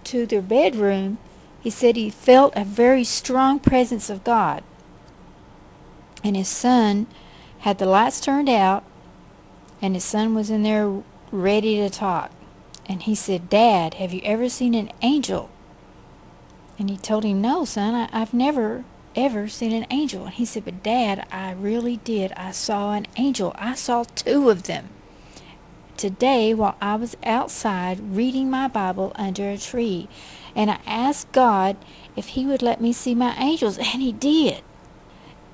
to their bedroom, he said he felt a very strong presence of God. And his son had the lights turned out, and his son was in there ready to talk. And he said, "Dad, have you ever seen an angel?" And he told him, "No, son, I've never ever seen an angel." And he said, "But Dad, I really did. I saw an angel. I saw two of them today while I was outside reading my Bible under a tree. And I asked God if he would let me see my angels, and he did."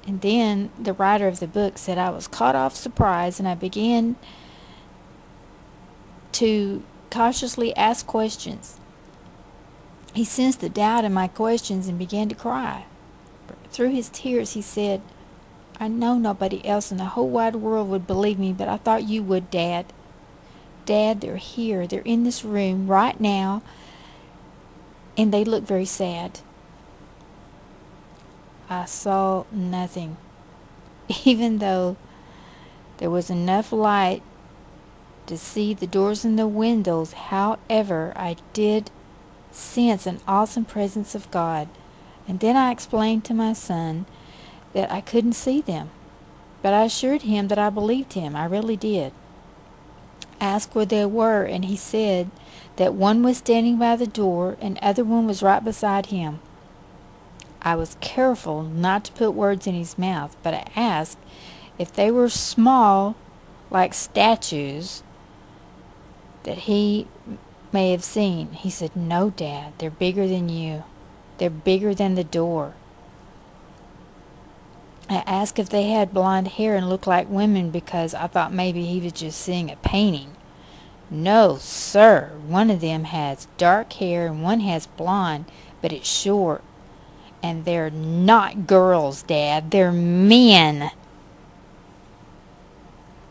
And then the writer of the book said, "I was caught off surprise, and I began to cautiously ask questions. He sensed the doubt in my questions and began to cry. Through his tears he said, 'I know nobody else in the whole wide world would believe me, but I thought you would, Dad. Dad, they're here. They're in this room right now, and they look very sad.' I saw nothing, even though there was enough light to see the doors and the windows. However, I did sense an awesome presence of God. And then I explained to my son that I couldn't see them, but I assured him that I believed him. I really did. I asked where they were, and he said that one was standing by the door and the other one was right beside him. I was careful not to put words in his mouth, but I asked if they were small, like statues, that he may have seen. He said, "No, Dad, they're bigger than you. They're bigger than the door." I asked if they had blonde hair and looked like women because I thought maybe he was just seeing a painting. "No, sir. One of them has dark hair and one has blonde, but it's short. And they're not girls, Dad. They're men."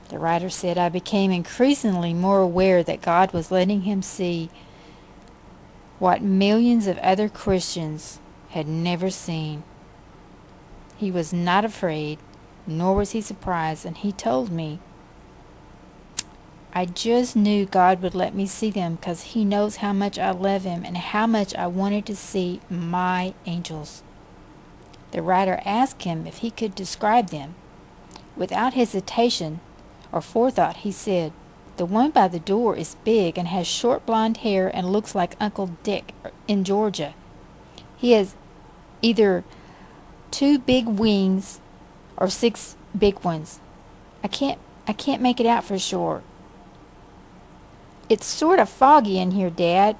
The writer said, "I became increasingly more aware that God was letting him see what millions of other Christians had never seen. He was not afraid, nor was he surprised, and he told me, 'I just knew God would let me see them because he knows how much I love him and how much I wanted to see my angels.'" The writer asked him if he could describe them. Without hesitation or forethought, he said, "The one by the door is big and has short blonde hair and looks like Uncle Dick in Georgia. He has either 2 big wings or 6 big ones. I can't make it out for sure. It's sort of foggy in here, Dad,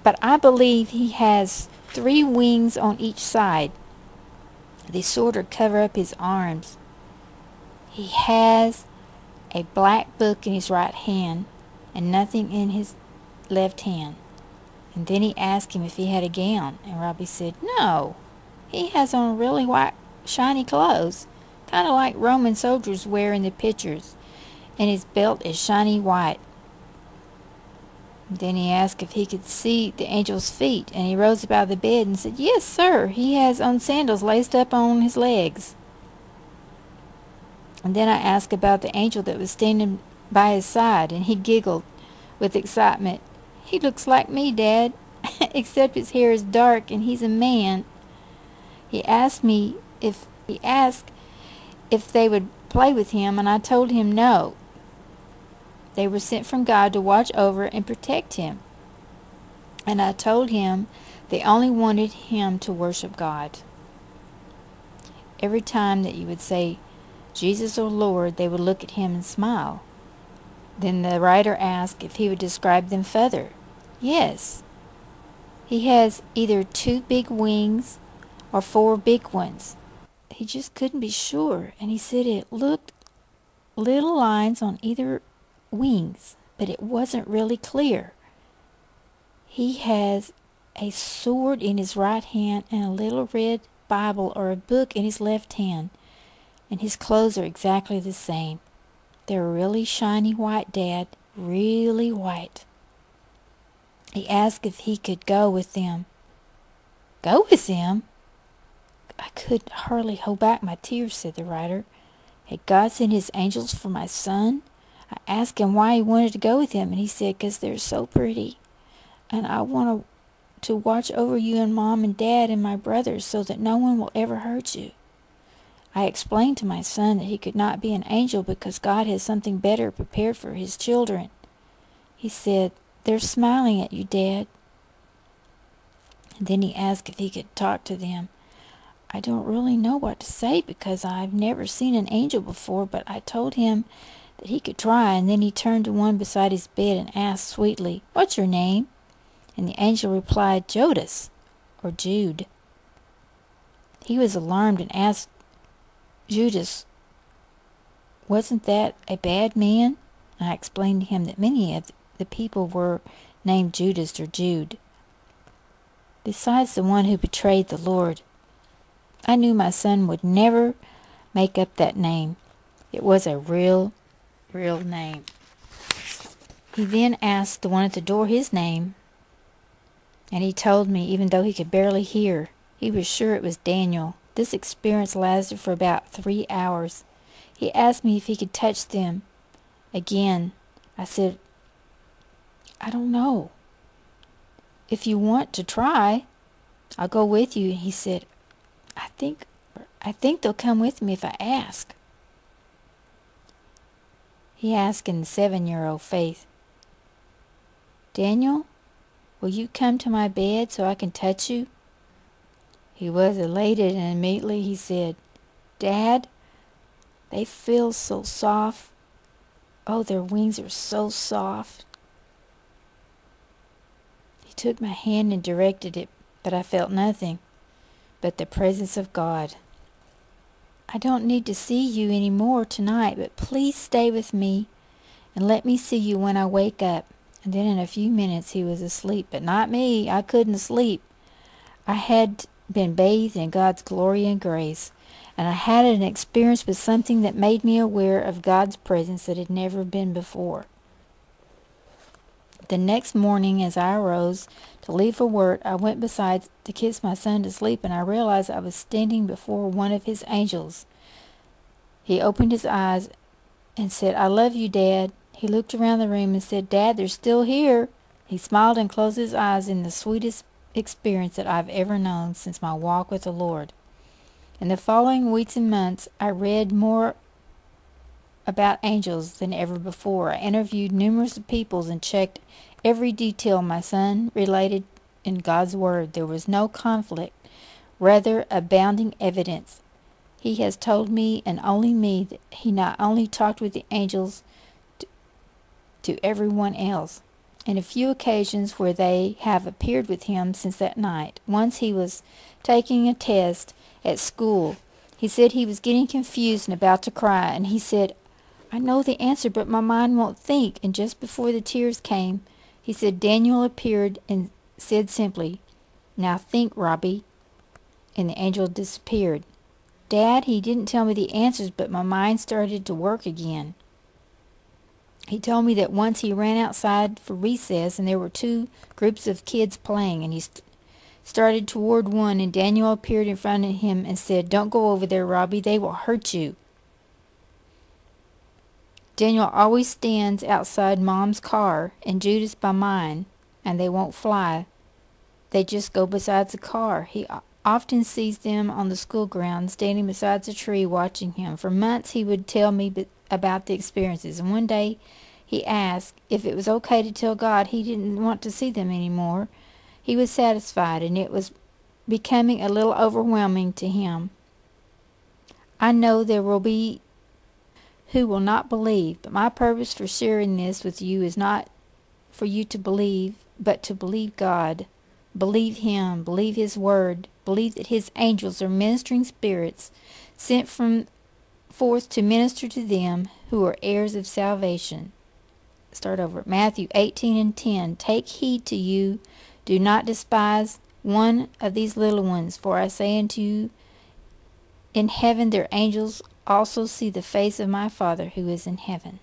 but I believe he has 3 wings on each side. They sort of cover up his arms. He has a black book in his right hand and nothing in his left hand." And then he asked him if he had a gown, and Robbie said, "No, he has on really white shiny clothes, kind of like Roman soldiers wear in the pictures, and his belt is shiny white." Then he asked if he could see the angel's feet, and he rose up out of the bed and said, "Yes, sir, he has on sandals laced up on his legs." And then I asked about the angel that was standing by his side, and he giggled with excitement. "He looks like me, Dad, except his hair is dark and he's a man." He asked if they would play with him, and I told him no. They were sent from God to watch over and protect him. And I told him they only wanted him to worship God. Every time that you would say, "Jesus or Lord," they would look at him and smile. Then the writer asked if he would describe them further. "Yes. He has either 2 big wings or 4 big ones." He just couldn't be sure, and he said it looked little lines on either wings, but it wasn't really clear. "He has a sword in his right hand and a little red Bible or a book in his left hand, and his clothes are exactly the same. They're really shiny white, Dad, really white." He asked if he could go with them. "Go with them?" I could hardly hold back my tears, said the writer. Had God sent his angels for my son? I asked him why he wanted to go with him, and he said, "'Cause they're so pretty. and I want to watch over you and Mom and Dad and my brothers so that no one will ever hurt you." I explained to my son that he could not be an angel because God has something better prepared for his children. He said, "They're smiling at you, Dad." And then he asked if he could talk to them. I don't really know what to say because I've never seen an angel before, but I told him that he could try, and then he turned to one beside his bed and asked sweetly, "What's your name?" And the angel replied, "Judas," or Jude. He was alarmed and asked Judas, "Wasn't that a bad man?" And I explained to him that many of the people were named Judas or Jude, besides the one who betrayed the Lord. I knew my son would never make up that name. It was a real name. He then asked the one at the door his name, and he told me, even though he could barely hear. He was sure it was Daniel. This experience lasted for about 3 hours. He asked me if he could touch them again. I said, "I don't know. If you want to try, I'll go with you." And he said, I think they'll come with me if I ask." He asked in the 7-year-old faith, "Daniel, will you come to my bed so I can touch you?" He was elated, and immediately he said, "Dad, they feel so soft. Oh, their wings are so soft." He took my hand and directed it, but I felt nothing but the presence of God. "I don't need to see you any more tonight, but please stay with me and let me see you when I wake up." And then in a few minutes he was asleep, but not me. I couldn't sleep. I had been bathed in God's glory and grace, and I had an experience with something that made me aware of God's presence that had never been before. The next morning, as I arose to leave for work, I went beside to kiss my son to sleep, and I realized I was standing before one of his angels. He opened his eyes and said, "I love you, Dad." He looked around the room and said, "Dad, they're still here." He smiled and closed his eyes in the sweetest experience that I've ever known since my walk with the Lord. In the following weeks and months, I read more about angels than ever before. I interviewed numerous people and checked every detail my son related in God's Word. There was no conflict, rather abounding evidence. He has told me, and only me, that he not only talked with the angels to everyone else. In a few occasions where they have appeared with him since that night. Once he was taking a test at school. He said he was getting confused and about to cry, and he said, "I know the answer, but my mind won't think." And just before the tears came, he said Daniel appeared and said simply, "Now think, Robbie." And the angel disappeared. Dad, he didn't tell me the answers, but my mind started to work again. He told me that once he ran outside for recess, and there were 2 groups of kids playing, and he started toward one, and Daniel appeared in front of him and said, "Don't go over there, Robbie, they will hurt you." Daniel always stands outside Mom's car, and Judas by mine, and they won't fly. They just go beside the car. He often sees them on the school grounds, standing beside a tree watching him. For months he would tell me about the experiences, and one day he asked if it was okay to tell God he didn't want to see them anymore. He was satisfied, and it was becoming a little overwhelming to him. I know there will be who will not believe, but my purpose for sharing this with you is not for you to believe, but to believe God. Believe Him, believe His Word, believe that His angels are ministering spirits sent from forth to minister to them who are heirs of salvation. Start over. Matthew 18:10. Take heed to you, do not despise one of these little ones, for I say unto you, in heaven their angels also see the face of my Father who is in heaven.